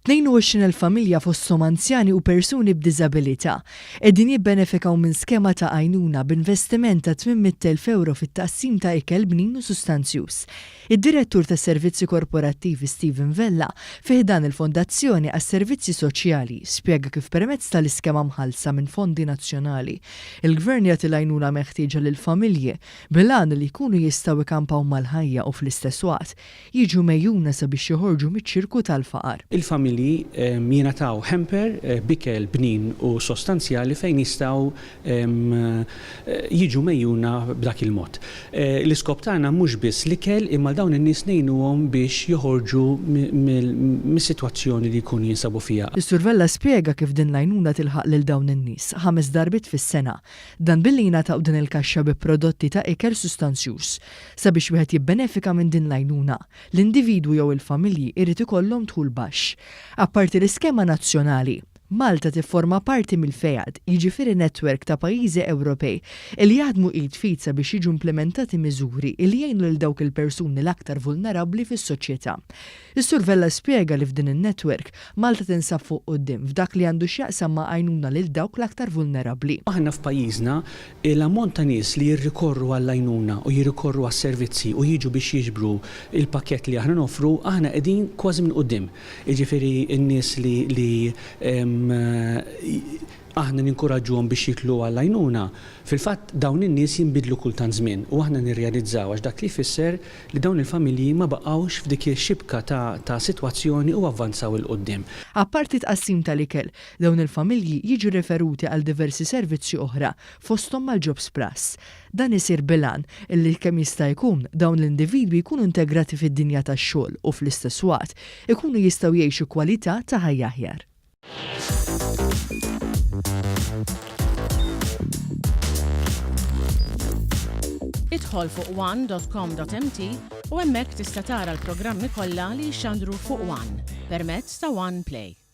22,000 familja fosthom anzjani u persuni b'diżabilità qegħdin jibbenefikaw minn skema ta' għajnuna b'investiment ta' 800,000 euro fit-tqassim ta' ikel bnin u sustanzjuż. Id-direttur tas-Servizzi Korporattivi Stephen Vella fih dan il-Fondazzjoni għas-Servizzi Soċjali spjega kif permezz tal-iskema mħallsa minn fondi nazzjonali il-Gvern jagħti l-għajnuna meħtieġa lill-familji bil-għan li jkunu jistgħu jkampaw mal-ħajja u fl-istess waqt jiġu mejjuna sabiex joħorġu miċ-ċirku tal-faqar. Il-familji jingħataw hamper bikel bnin u sostanzjali fejn jistgħu jiġu mejjuna b'dak il-mod. L-iskop tagħna mhux biss l-ikel imma dawn in-nies ngħinuhom biex joħorġu mis-sitwazzjoni li jkunu jinsabu fiha. Is-Sur Vella spjega kif din l-għajnuna tilħaq lil dawn in-nies 5 darbit fis-sena. Dan billi jingħataw din il-kaxxa bi prodotti ta' ikel sustanzjuż. Sabiex wieħed jibbenefika minn din l-għajnuna, l-individwu jew il-familji jrid ikollhom dħul baxx. Apparti l-iskema nazzjonali, Malta tifforma parti mill-FEAD, jiġifieri netwerk ta' pajjiżi Ewropej li jaħdmu id fit sabiex jiġu implementati miżuri li jgħinu lil dawk il-persuni l-aktar vulnerabbli fis-soċjetà. Is-Sur Vella spjega li f'din in-netwerk Malta tinsab fuq quddiem f'dak li għandu x'jaqsam ma' għajnuna lil dawk l-aktar vulnerabbli. Aħna f'pajjiżna l-ammont ta' nies li jirrikorru għall-għajnuna u jirrikorru għas-servizzi u jiġu biex jiġbru il-pakkett li aħna nofru aħna qegħdin kważi minn quddiem. Jiġifieri n-nies li aħna ninkoraġġuhom biex jitlu għall-għajnuna. Fil-fatt dawn in-nies jinbidlu kultant żmien u aħna nirrealizzaw għax dak li jfisser li dawn il-familji ma baqgħux f'dik il-xibka ta' sitwazzjoni u avvanzaw il qudiem. Apparti tqassim tal-ikel, dawn il-familji jiġu referuti għal diversi servizzi oħra fosthom mal-Jobs Plus. Dan isir bil-għan illi kemm jista' jkun dawn l-individwi jkunu integrati fid-dinja tax-xogħol u fl-istess waqt ikunu jistgħu jgħixu kwalità ta' ħajja aħjar. Idħol fuq one.com.mt u hemmhekk tista' tara l-programmi kollha li jxandru fuq One permezz ta' One Play.